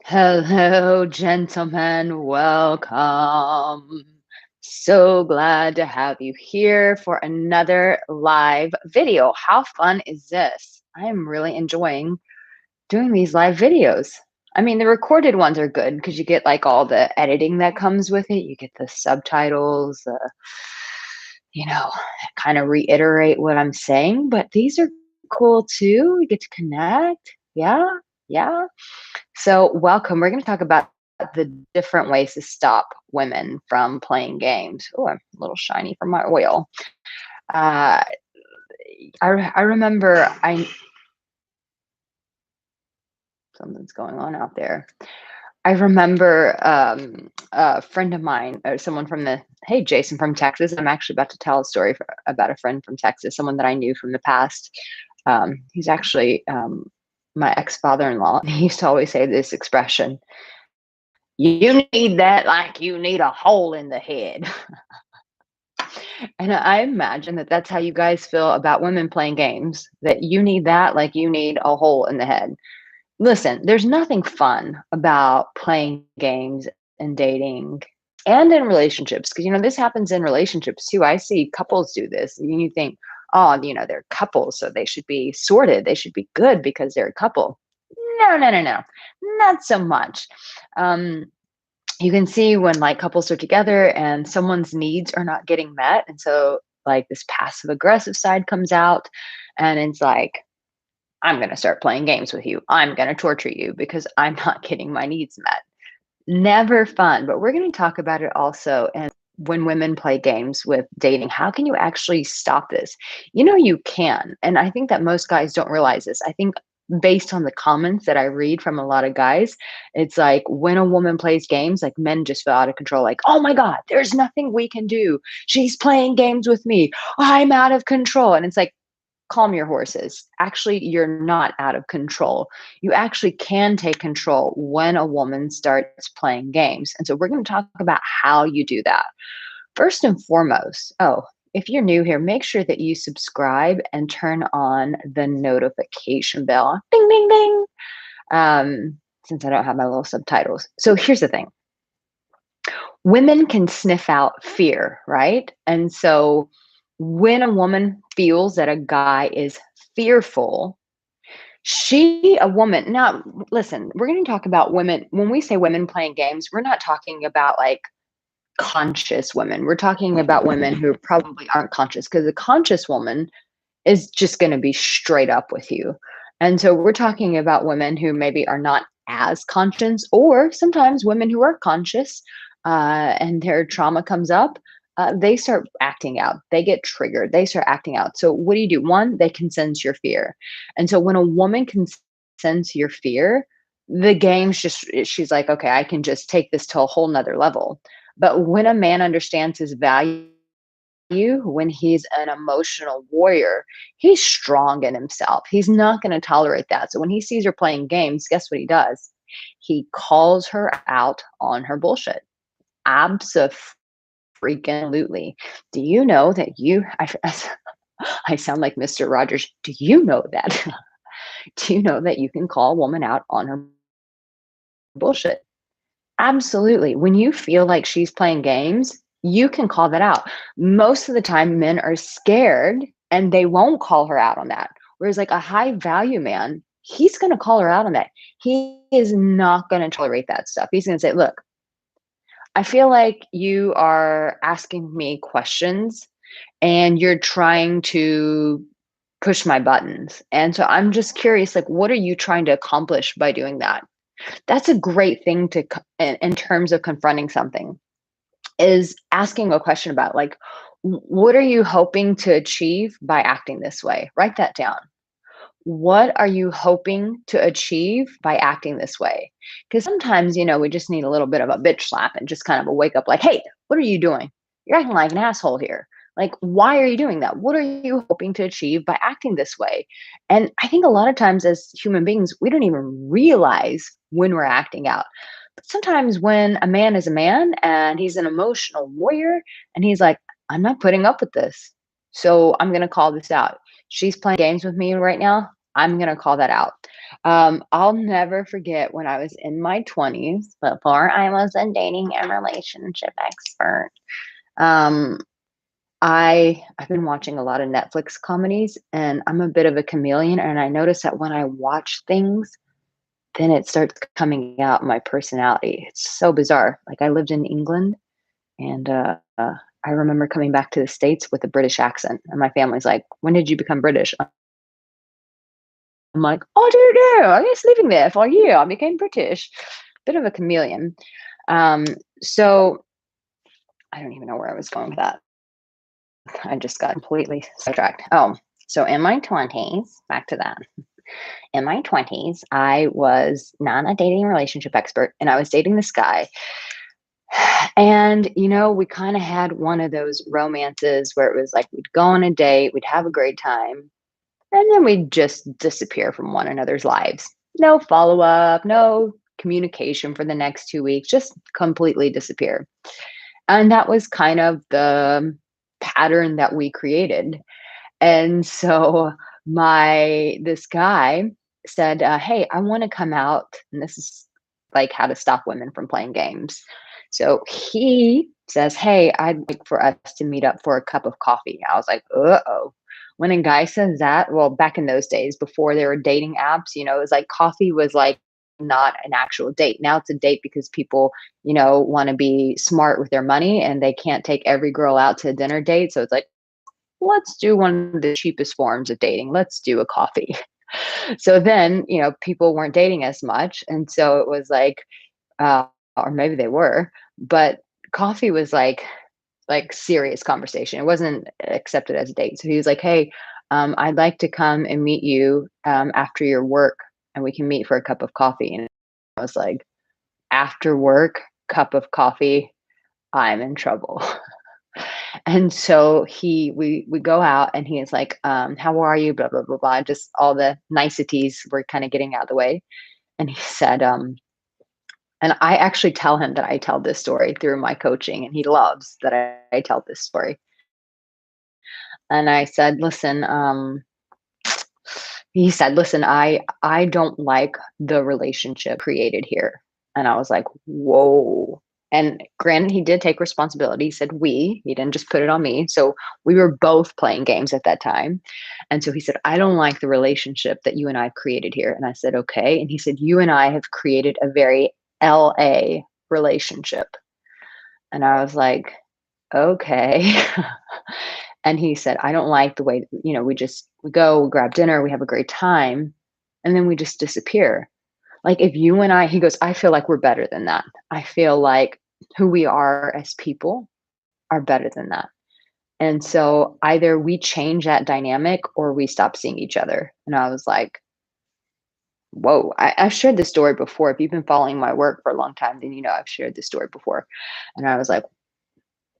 Hello, gentlemen. Welcome. So glad to have you here for another live video. How fun is this? I am really enjoying doing these live videos. I mean, the recorded ones are good because you get like all the editing that comes with it. You get the subtitles, kind of reiterate what I'm saying, but these are cool too. You get to connect. Yeah. Yeah. So, welcome. We're going to talk about the different ways to stop women from playing games. Oh, I'm a little shiny from my oil. Uh, I remember something's going on out there. I remember a friend of mine, or someone from hey, Jason from Texas. I'm actually about to tell a story about a friend from Texas, someone that I knew from the past. He's actually my ex father in law. He used to always say this expression: "You need that like you need a hole in the head." And I imagine that that's how you guys feel about women playing games, that you need that like you need a hole in the head. Listen, there's nothing fun about playing games and dating and in relationships because, this happens in relationships too. I see couples do this. And you think, oh, they're couples, so they should be sorted. They should be good because they're a couple. No, no, no, no, not so much. Um, you can see when like couples are together and someone's needs are not getting met, and so like this passive aggressive side comes out, and it's like, I'm going to start playing games with you, I'm going to torture you because I'm not getting my needs met. Never fun. But we're going to talk about it also. And when women play games with dating, how can you actually stop this? You can. And I think that most guys don't realize this. I think based on the comments that I read from a lot of guys, it's like when a woman plays games, like men just feel out of control. Like, oh my God, there's nothing we can do. She's playing games with me. I'm out of control. And it's like, calm your horses. Actually, you're not out of control. You actually can take control when a woman starts playing games. And so we're going to talk about how you do that. First and foremost, if you're new here, make sure that you subscribe and turn on the notification bell. Ding, ding, ding. Since I don't have my little subtitles. So here's the thing: women can sniff out fear, right? And so when a woman feels that a guy is fearful, a woman, now listen, we're going to talk about women. When we say women playing games, we're not talking about like conscious women. We're talking about women who probably aren't conscious, because a conscious woman is just going to be straight up with you. And so we're talking about women who maybe are not as conscious, or sometimes women who are conscious and their trauma comes up. They start acting out. They get triggered. They start acting out. So, what do? One, they can sense your fear. And so, when a woman can sense your fear, the game's she's like, okay, I can just take this to a whole nother level. But when a man understands his value, when he's an emotional warrior, he's strong in himself. He's not going to tolerate that. So when he sees her playing games, guess what he does? He calls her out on her bullshit. Absolutely. Do you know that I sound like Mr. Rogers. Do you know that? Do you know that you can call a woman out on her bullshit? Absolutely. When you feel like she's playing games, you can call that out. Most of the time, men are scared and they won't call her out on that. Whereas, like a high value man, he's going to call her out on that. He is not going to tolerate that stuff. He's going to say, look, I feel like you are asking me questions and you're trying to push my buttons. And so I'm just curious, like, what are you trying to accomplish by doing that? That's a great thing in terms of confronting something, is asking a question about like, what are you hoping to achieve by acting this way? Write that down. What are you hoping to achieve by acting this way? Because sometimes, we just need a little bit of a bitch slap and just kind of a wake up like, hey, what are you doing? You're acting like an asshole here. Like, why are you doing that? What are you hoping to achieve by acting this way? And I think a lot of times as human beings, we don't even realize when we're acting out. But sometimes when a man is a man and he's an emotional warrior and he's like, I'm not putting up with this. So I'm going to call this out. She's playing games with me right now. I'm gonna call that out. I'll never forget when I was in my 20s, before I was a dating and relationship expert. Um, I've been watching a lot of Netflix comedies, and I'm a bit of a chameleon, and I notice that when I watch things, then it starts coming out in my personality. It's so bizarre. Like, I lived in England, and, I remember coming back to the States with a British accent, and my family's like, "When did you become British?" I'm like, "I don't know. I was living there for a year. I became British." Bit of a chameleon. Um, so I don't even know where I was going with that. I just got completely sidetracked. Oh, so in my 20s, back to that. In my 20s, I was not a dating and relationship expert, and I was dating this guy. And, we kind of had one of those romances where it was like we'd go on a date, we'd have a great time, and then we'd just disappear from one another's lives. No follow up, no communication for the next 2 weeks, just completely disappear. And that was kind of the pattern that we created. And so this guy said, "Hey, I want to come out." And this is like how to stop women from playing games. So he says, "Hey, I'd like for us to meet up for a cup of coffee." I was like, "Uh oh." When a guy says that, well, back in those days before there were dating apps, it was like coffee was like not an actual date. Now it's a date because people, want to be smart with their money and they can't take every girl out to a dinner date. So it's like, let's do one of the cheapest forms of dating. Let's do a coffee. So then, people weren't dating as much. And so it was like, or maybe they were, but coffee was like serious conversation. It wasn't accepted as a date. So he was like, "Hey, I'd like to come and meet you after your work and we can meet for a cup of coffee." And I was like, after work, cup of coffee, I'm in trouble. And so we go out and he is like, "How are you?" Blah, blah, blah, blah. Just all the niceties were kind of getting out of the way. And he said, and I actually tell him that I tell this story through my coaching, and he loves that I tell this story. And I said, "Listen," he said, "Listen, I don't like the relationship created here." And I was like, "Whoa." And granted, he did take responsibility. He said he didn't just put it on me. So we were both playing games at that time. And so he said, "I don't like the relationship that you and I have created here." And I said, "Okay." And he said, "You and I have created a very LA relationship." And I was like, "Okay." And he said, "I don't like the way, we go, we grab dinner, we have a great time, and then we just disappear. Like, if you and I," he goes, "I feel like we're better than that. I feel like who we are as people are better than that. And so either we change that dynamic or we stop seeing each other." And I was like, whoa, I've shared this story before. If you've been following my work for a long time, then I've shared this story before. And I was like,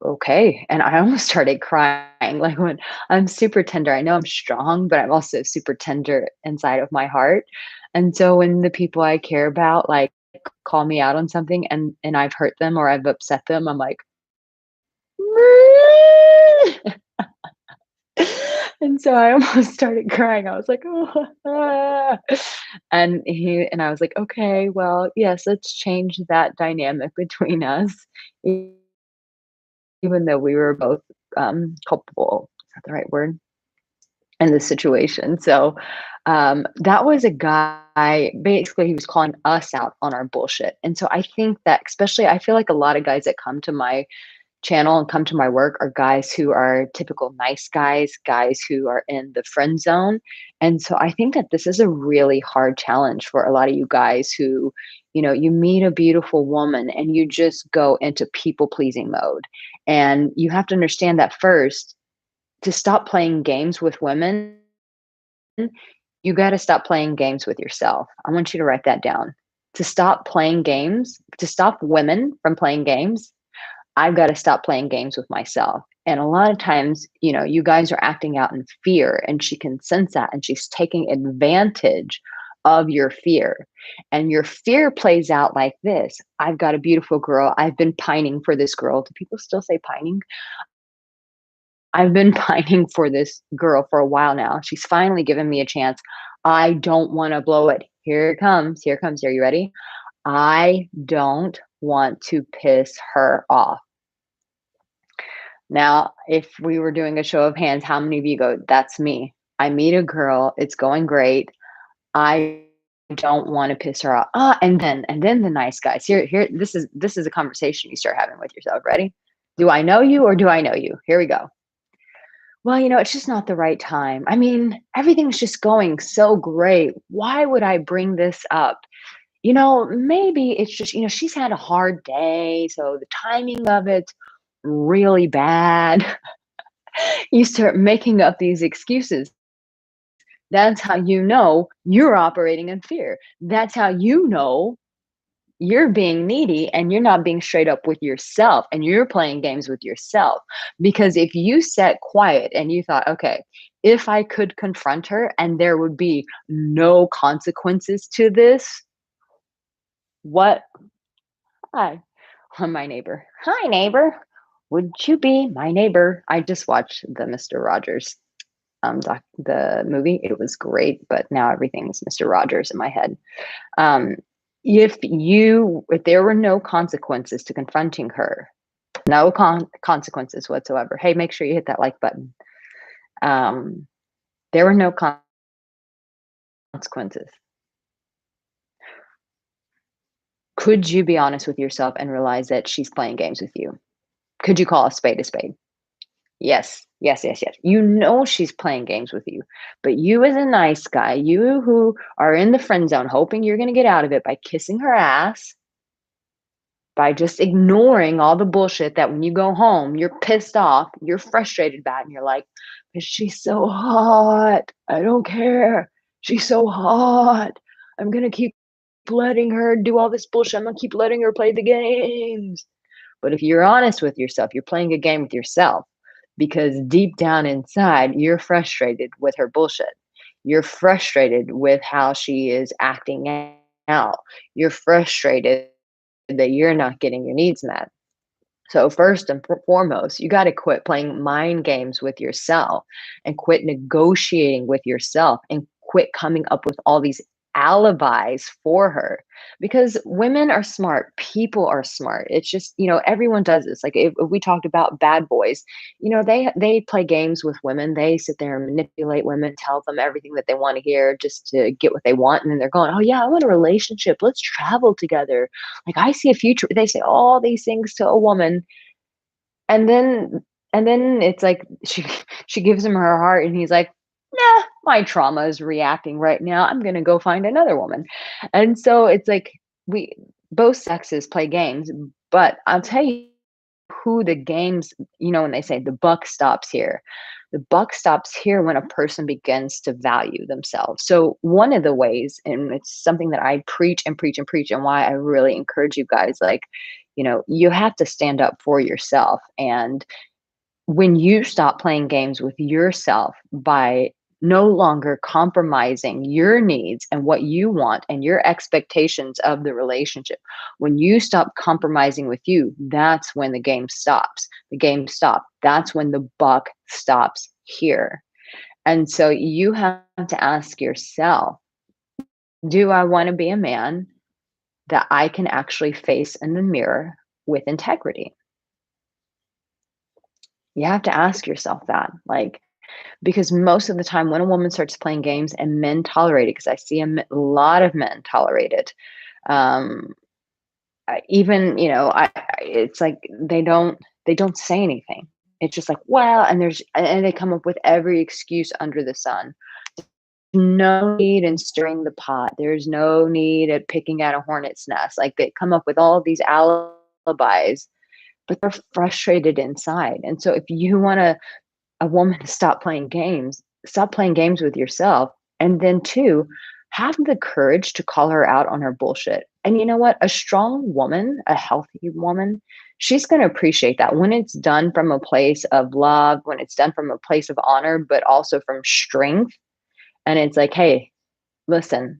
okay. And I almost started crying. Like, when I'm super tender, I know I'm strong, but I'm also super tender inside of my heart. And so when the people I care about, like, call me out on something and I've hurt them or I've upset them, I'm like, and so I almost started crying. I was like, "Oh," and I was like, "Okay, well, yes, let's change that dynamic between us, even though we were both culpable." Is that the right word? In this situation. So that was a guy, basically, he was calling us out on our bullshit. And so I think that, especially, I feel like a lot of guys that come to my channel and come to my work are guys who are typical nice guys who are in the friend zone. And so I think that this is a really hard challenge for a lot of you guys who, you meet a beautiful woman and you just go into people pleasing mode. And you have to understand that first, to stop playing games with women, you got to stop playing games with yourself. I want you to write that down. To stop playing games, to stop women from playing games, I've got to stop playing games with myself. And a lot of times, you guys are acting out in fear, and she can sense that, and she's taking advantage of your fear. And your fear plays out like this: I've got a beautiful girl. I've been pining for this girl. Do people still say pining? I've been pining for this girl for a while now. She's finally given me a chance. I don't want to blow it. Here it comes. Here it comes. Are you ready? I don't want to piss her off. Now, if we were doing a show of hands, how many of you go, that's me? I meet a girl, it's going great. I don't want to piss her off. And then the nice guys. Here, this is a conversation you start having with yourself. Ready? Do I know you or do I know you? Here we go. Well, it's just not the right time. I mean, everything's just going so great. Why would I bring this up? Maybe it's just, she's had a hard day. So the timing of it's really bad. You start making up these excuses. That's how you know you're operating in fear. That's how you know you're being needy and you're not being straight up with yourself and you're playing games with yourself. Because if you sat quiet and you thought, okay, if I could confront her and there would be no consequences to this, what? Hi, I'm my neighbor. Hi, neighbor. Would you be my neighbor? I just watched the Mr. Rogers the movie. It was great, but now everything is Mr. Rogers in my head. Um, if there were no consequences to confronting her, no consequences whatsoever. Hey, make sure you hit that like button. There were no consequences. Could you be honest with yourself and realize that she's playing games with you? Could you call a spade a spade? Yes, yes, yes, yes. You know she's playing games with you, but you as a nice guy, you who are in the friend zone, hoping you're going to get out of it by kissing her ass, by just ignoring all the bullshit that when you go home, you're pissed off, you're frustrated about it, and you're like, "But she's so hot. I don't care. She's so hot. I'm going to keep letting her do all this bullshit. I'm going to keep letting her play the games." But if you're honest with yourself, you're playing a game with yourself because deep down inside, you're frustrated with her bullshit. You're frustrated with how she is acting out. You're frustrated that you're not getting your needs met. So, first and foremost, you got to quit playing mind games with yourself and quit negotiating with yourself and quit coming up with all these alibis for her because women are smart, people are smart. It's just, everyone does this. Like if we talked about bad boys, they play games with women. They sit there and manipulate women, tell them everything that they want to hear just to get what they want. And then they're going, "Oh yeah, I want a relationship. Let's travel together. Like I see a future." They say all these things to a woman, and then it's like she gives him her heart, and he's like, "Nah, my trauma is reacting right now. I'm gonna go find another woman." And so it's like we both sexes play games, but I'll tell you who the games, when they say the buck stops here. The buck stops here when a person begins to value themselves. So one of the ways, and it's something that I preach and preach and preach, and why I really encourage you guys, like, you have to stand up for yourself. And when you stop playing games with yourself by no longer compromising your needs and what you want and your expectations of the relationship, when you stop compromising with you, that's when the game stops. The game stops. That's when the buck stops here. And so you have to ask yourself, do I want to be a man that I can actually face in the mirror with integrity? You have to ask yourself that. Like, because most of the time when a woman starts playing games and men tolerate it, because I see a lot of men tolerate it, um, even it's like they don't say anything. It's just like, well, and they come up with every excuse under the sun. No need in stirring the pot. There's no need at picking at a hornet's nest. Like they come up with all of these alibis, but they're frustrated inside. And so if you want a woman to stop playing games with yourself. And then two, have the courage to call her out on her bullshit. And you know what? A strong woman, a healthy woman, she's going to appreciate that when it's done from a place of love, when it's done from a place of honor, but also from strength. And it's like, hey, listen,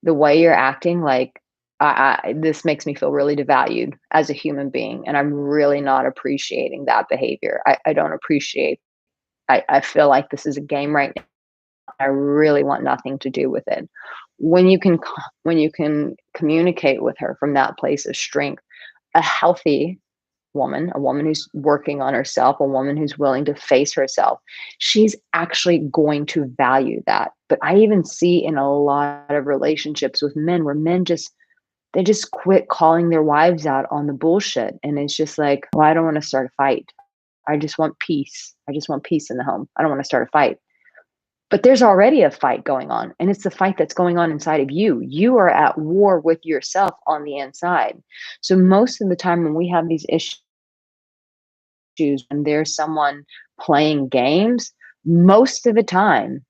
the way you're acting, like, this makes me feel really devalued as a human being. And I'm really not appreciating that behavior. I don't appreciate I feel like this is a game right now. I really want nothing to do with it. When you can communicate with her from that place of strength, a healthy woman, a woman who's working on herself, a woman who's willing to face herself, she's actually going to value that. But I even see in a lot of relationships with men where men just quit calling their wives out on the bullshit. And it's just like, well, I don't want to start a fight. I just want peace. I just want peace in the home. I don't want to start a fight. But there's already a fight going on, and it's the fight that's going on inside of you. You are at war with yourself on the inside. So most of the time when we have these issues and there's someone playing games, most of the time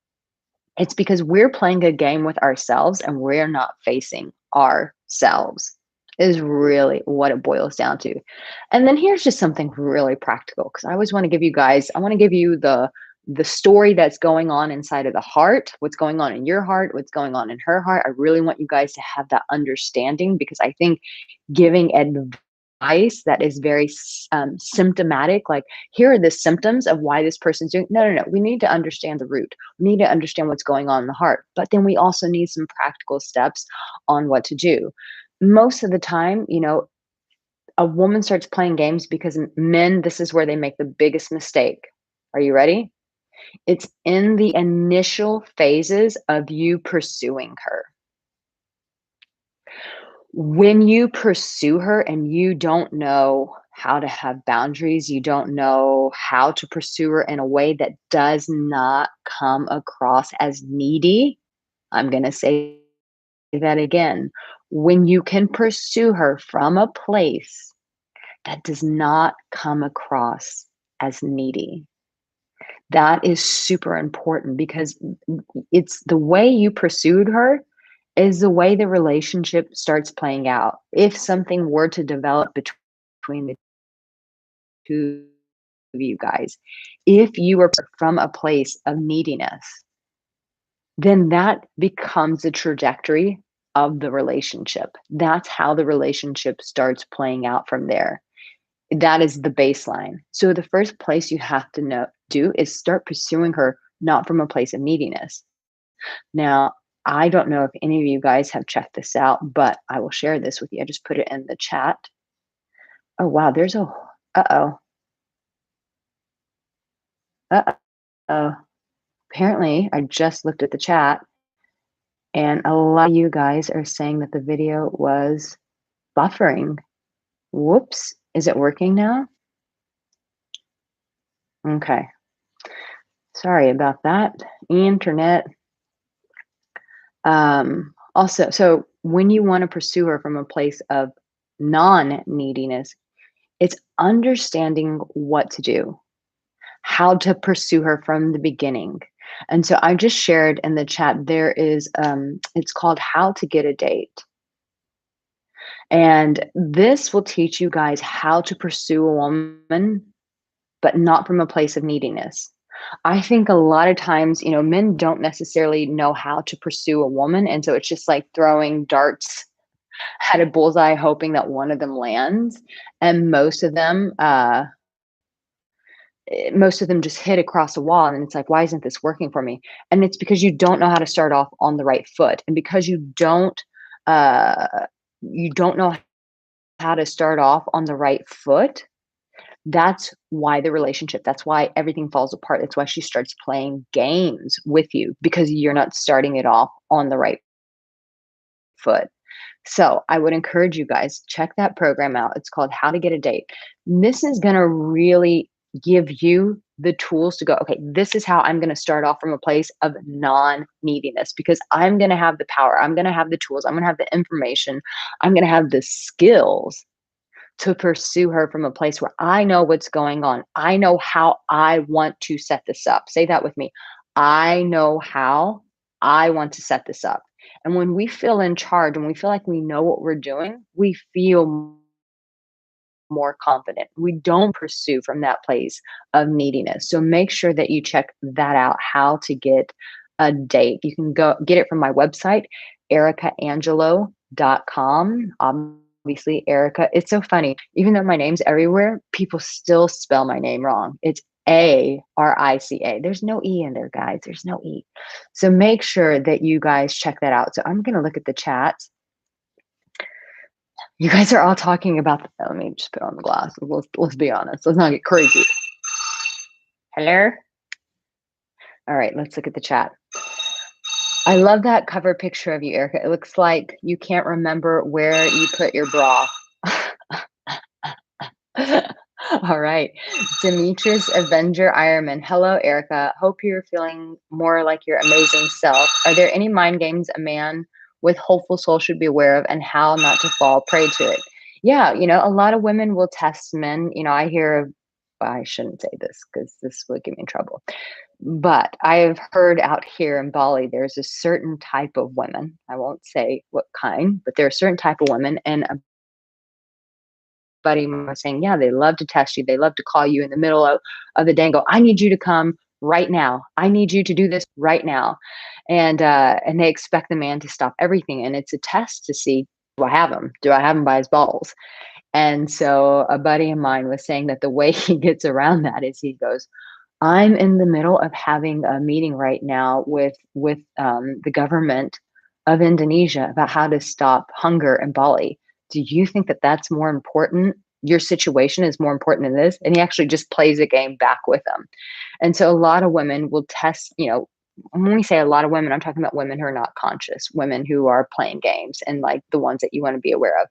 it's because we're playing a game with ourselves and we're not facing ourselves, is really what it boils down to. And then here's just something really practical, because I always want to give you guys, I want to give you the story that's going on inside of the heart, what's going on in your heart, what's going on in her heart. I really want you guys to have that understanding, because I think giving advice that is very symptomatic, like here are the symptoms of why this person's doing, no, we need to understand the root. We need to understand what's going on in the heart, but then we also need some practical steps on what to do. Most of the time, a woman starts playing games because men, this is where they make the biggest mistake. Are you ready? It's in the initial phases of you pursuing her. When you pursue her and you don't know how to have boundaries, you don't know how to pursue her in a way that does not come across as needy. I'm going to say that again. When you can pursue her from a place that does not come across as needy, that is super important, because it's the way you pursued her is the way the relationship starts playing out. If something were to develop between the two of you guys, if you were from a place of neediness, then that becomes the trajectory of the relationship. That's how the relationship starts playing out from there. That is the baseline. So the first place you have to do is start pursuing her not from a place of neediness. Now, I don't know if any of you guys have checked this out, but I will share this with you. I just put it in the chat. Oh, wow. Uh-oh. Uh-oh. Apparently, I just looked at the chat and a lot of you guys are saying that the video was buffering. Whoops. Is it working now? Okay. Sorry about that. Internet. Also, so when you want to pursue her from a place of non-neediness, it's understanding what to do, how to pursue her from the beginning. And so I just shared in the chat, there is, it's called How to Get a Date. And this will teach you guys how to pursue a woman, but not from a place of neediness. I think a lot of times, men don't necessarily know how to pursue a woman. And so it's just like throwing darts at a bullseye, hoping that one of them lands. And most of them just hit across the wall, and it's like, why isn't this working for me? And it's because you don't know how to start off on the right foot. And because uh, you don't know how to start off on the right foot, that's why that's why everything falls apart. That's why she starts playing games with you, because you're not starting it off on the right foot. So I would encourage you guys, check that program out. It's called How to Get a Date. This is going to really give you the tools to go, okay, this is how I'm going to start off from a place of non-neediness, because I'm going to have the power. I'm going to have the tools. I'm going to have the information. I'm going to have the skills to pursue her from a place where I know what's going on. I know how I want to set this up. Say that with me. I know how I want to set this up. And when we feel in charge and we feel like we know what we're doing, we feel more confident. We don't pursue from that place of neediness. So make sure that you check that out, How to Get a Date. You can go get it from my website, aricaangelo.com. Obviously, Arica. It's so funny. Even though my name's everywhere, people still spell my name wrong. It's Arica. There's no E in there, guys. There's no E. So make sure that you guys check that out. So I'm going to look at the chat. You guys are all talking about let me just put on the glasses. Let's be honest. Let's not get crazy. Hello? All right, let's look at the chat. I love that cover picture of you, Arica. It looks like you can't remember where you put your bra. All right. Demetrius Avenger Ironman. Hello, Arica. Hope you're feeling more like your amazing self. Are there any mind games a man with hopeful soul should be aware of and how not to fall prey to it? Yeah, a lot of women will test men. I hear of, I shouldn't say this because this would get me in trouble. But I've heard out here in Bali, there's a certain type of women. I won't say what kind, but there are a certain type of women. And a buddy was saying, yeah, they love to test you. They love to call you in the middle of the day and go, I need you to come right now. I need you to do this right now. And they expect the man to stop everything. And it's a test to see, do I have him? Do I have him by his balls? And so a buddy of mine was saying that the way he gets around that is he goes, I'm in the middle of having a meeting right now with the government of Indonesia about how to stop hunger in Bali. Do you think that that's more important? Your situation is more important than this? And he actually just plays a game back with them. And so a lot of women will test, when we say a lot of women, I'm talking about women who are not conscious, women who are playing games and like the ones that you want to be aware of.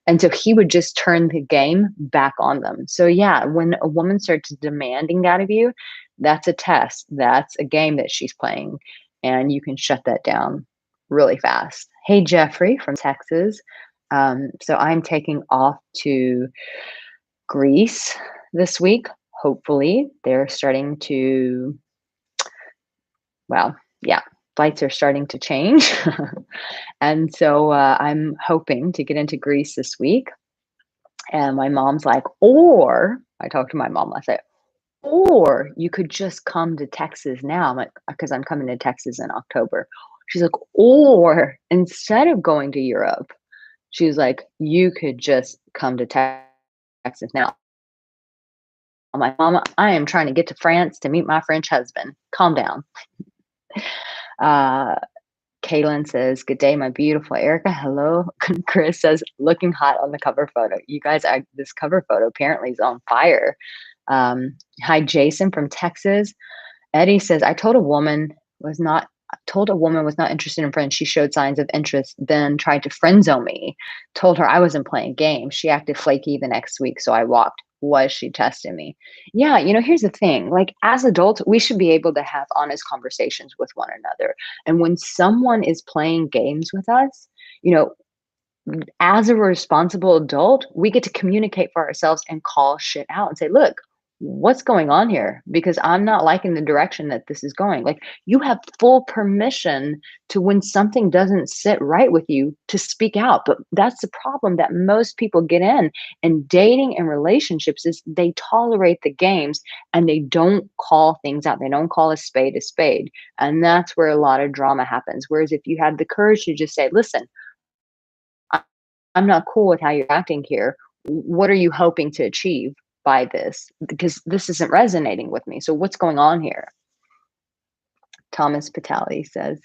And so he would just turn the game back on them. So yeah, when a woman starts demanding that of you, that's a test. That's a game that she's playing. And you can shut that down really fast. Hey, Jeffrey from Texas. So I'm taking off to Greece this week. Hopefully they're starting to, well, yeah, flights are starting to change. And so I'm hoping to get into Greece this week. And my mom's like, or I talked to my mom last night, or you could just come to Texas now. I'm like, because I'm coming to Texas in October. She's like, or instead of going to Europe, she was like, you could just come to Texas now. I'm like, Mama, I am trying to get to France to meet my French husband. Calm down. Kaylin says, good day, my beautiful Arica. Hello. Chris says, looking hot on the cover photo. You guys, this cover photo apparently is on fire. Hi, Jason from Texas. Eddie says, I told a woman was not interested in friends. She showed signs of interest, then tried to friend zone me. Told her I wasn't playing games. She acted flaky the next week, so I walked. Was she testing me? Yeah, here's the thing. Like as adults, we should be able to have honest conversations with one another. And when someone is playing games with us, as a responsible adult, we get to communicate for ourselves and call shit out and say, look, what's going on here? Because I'm not liking the direction that this is going. Like you have full permission to, when something doesn't sit right with you, to speak out. But that's the problem that most people get in dating and relationships is they tolerate the games and they don't call things out. They don't call a spade a spade. And that's where a lot of drama happens. Whereas if you had the courage to just say, listen, I'm not cool with how you're acting here. What are you hoping to achieve by this? Because this isn't resonating with me. So what's going on here? Thomas Patali says,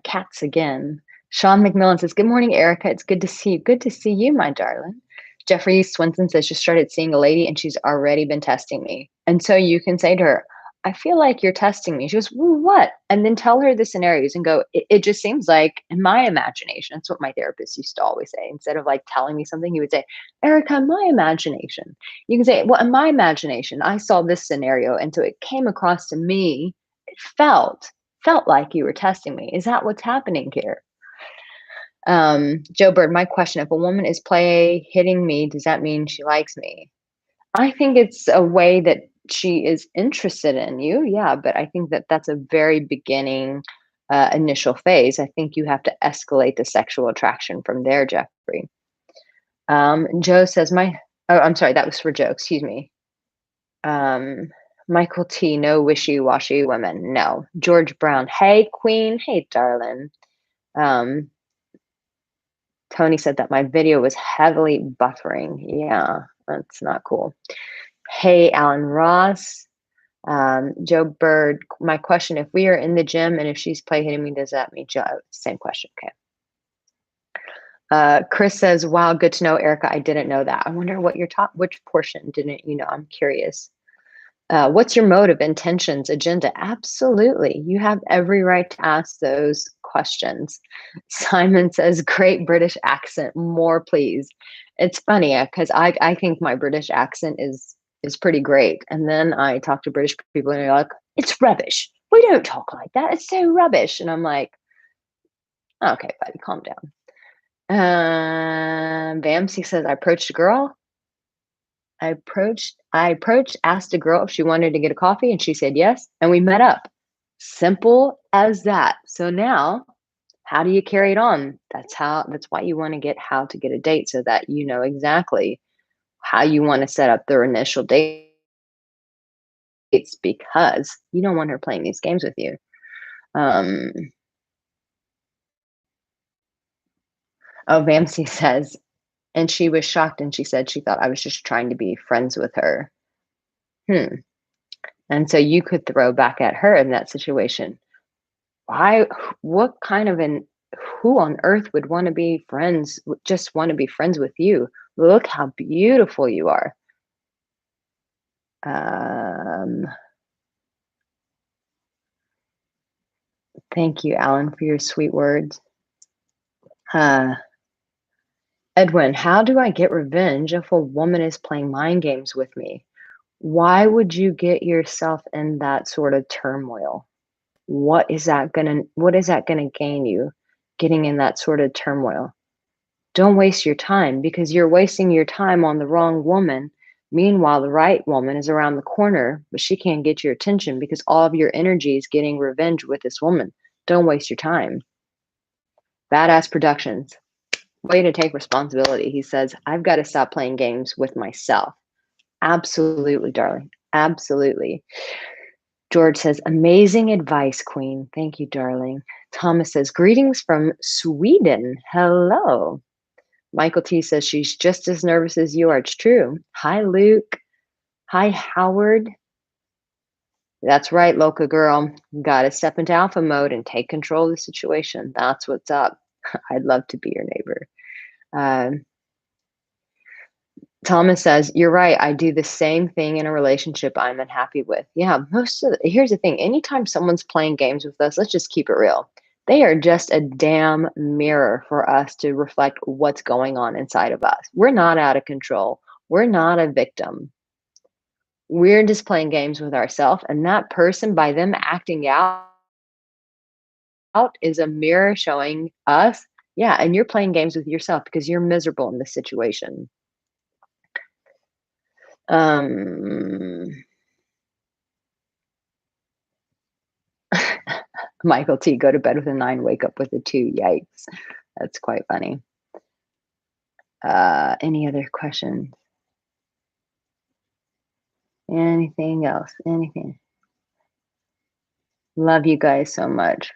cats again. Sean McMillan says, good morning, Arica. It's good to see you. Good to see you, my darling. Jeffrey Swinson says, just started seeing a lady and she's already been testing me. And so you can say to her, I feel like you're testing me. She goes, well, what? And then tell her the scenarios and go, it just seems like in my imagination, that's what my therapist used to always say. Instead of like telling me something, he would say, Arica, in my imagination. You can say, well, in my imagination, I saw this scenario. And so it came across to me, it felt like you were testing me. Is that what's happening here? Joe Bird, my question, if a woman is hitting me, does that mean she likes me? I think it's a way that she is interested in you. Yeah. But I think that that's a very beginning, initial phase. I think you have to escalate the sexual attraction from there, Jeffrey. Joe says I'm sorry. That was for Joe. Excuse me. Michael T, no wishy-washy women. No. George Brown, hey, queen. Hey, darling. Tony said that my video was heavily buffering. Yeah, that's not cool. Hey, Alan Ross. Joe Bird, my question, if we are in the gym and if she's play hitting me, does that mean Joe? Same question. Okay. Chris says, wow, good to know, Erica. I didn't know that. I wonder what your which portion didn't you know? I'm curious. What's your motive, intentions, agenda? Absolutely. You have every right to ask those questions. Simon says, great British accent. More, please. It's funny because I think my British accent is pretty great. And then I talk to British people and they're like, it's rubbish. We don't talk like that. It's so rubbish. And I'm like, okay, buddy, calm down. Bamsey says, I approached a girl. I approached, asked a girl if she wanted to get a coffee, and she said yes, and we met up. Simple as that. So now, how do you carry it on? That's why you want to get how to get a date so that you know exactly how you want to set up their initial dates because you don't want her playing these games with you. Vamsey says, and she was shocked and she said she thought I was just trying to be friends with her. And so you could throw back at her in that situation. What kind of who on earth would want to be friends, just want to be friends with you? Look how beautiful you are. Thank you, Alan, for your sweet words. Edwin, how do I get revenge if a woman is playing mind games with me? Why would you get yourself in that sort of turmoil? What is that gonna gain you getting in that sort of turmoil? Don't waste your time because you're wasting your time on the wrong woman. Meanwhile, the right woman is around the corner, but she can't get your attention because all of your energy is getting revenge with this woman. Don't waste your time. Badass Productions. Way to take responsibility. He says, I've got to stop playing games with myself. Absolutely, darling. Absolutely. George says, amazing advice, Queen. Thank you, darling. Thomas says, greetings from Sweden. Hello. Michael T says, she's just as nervous as you are. It's true. Hi, Luke. Hi, Howard. That's right, Loca girl. Got to step into alpha mode and take control of the situation. That's what's up. I'd love to be your neighbor. Thomas says, you're right. I do the same thing in a relationship I'm unhappy with. Yeah, here's the thing. Anytime someone's playing games with us, let's just keep it real. They are just a damn mirror for us to reflect what's going on inside of us. We're not out of control. We're not a victim. We're just playing games with ourselves. And that person, by them acting out, is a mirror showing us, yeah, and you're playing games with yourself because you're miserable in this situation. Michael T, go to bed with a 9, wake up with a 2. Yikes. That's quite funny. Any other questions? Anything else? Anything? Love you guys so much.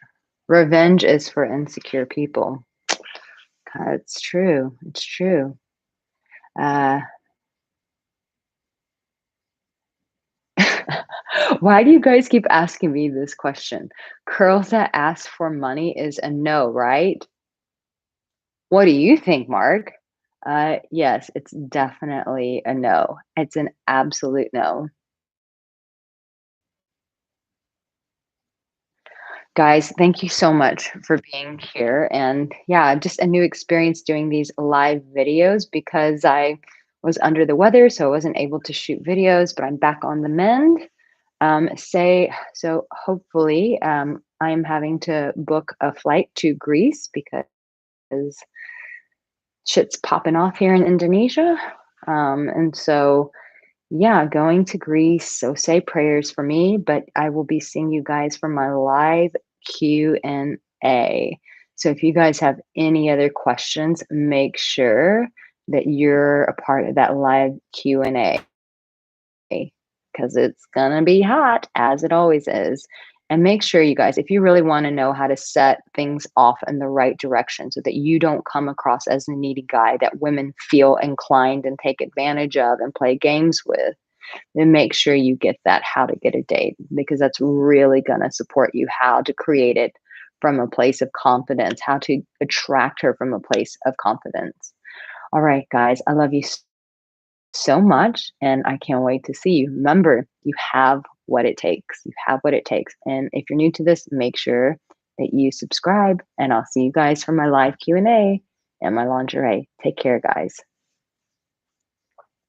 Revenge is for insecure people. It's true. It's true. Why do you guys keep asking me this question? Girls that ask for money is a no, right? What do you think, Mark? Yes, it's definitely a no. It's an absolute no. Guys, thank you so much for being here. And yeah, just a new experience doing these live videos because I was under the weather, so I wasn't able to shoot videos, but I'm back on the mend. So hopefully I'm having to book a flight to Greece because shit's popping off here in Indonesia. And so, yeah, going to Greece. So say prayers for me, but I will be seeing you guys for my live Q&A. So if you guys have any other questions, make sure that you're a part of that live Q&A because it's going to be hot as it always is. And make sure you guys, if you really want to know how to set things off in the right direction so that you don't come across as a needy guy that women feel inclined and take advantage of and play games with, then make sure you get that how to get a date, because that's really going to support you how to create it from a place of confidence, how to attract her from a place of confidence. All right, guys, I love you so much, and I can't wait to see you. Remember, you have what it takes. You have what it takes. And if you're new to this, make sure that you subscribe, and I'll see you guys for my live Q&A and my lingerie. Take care, guys.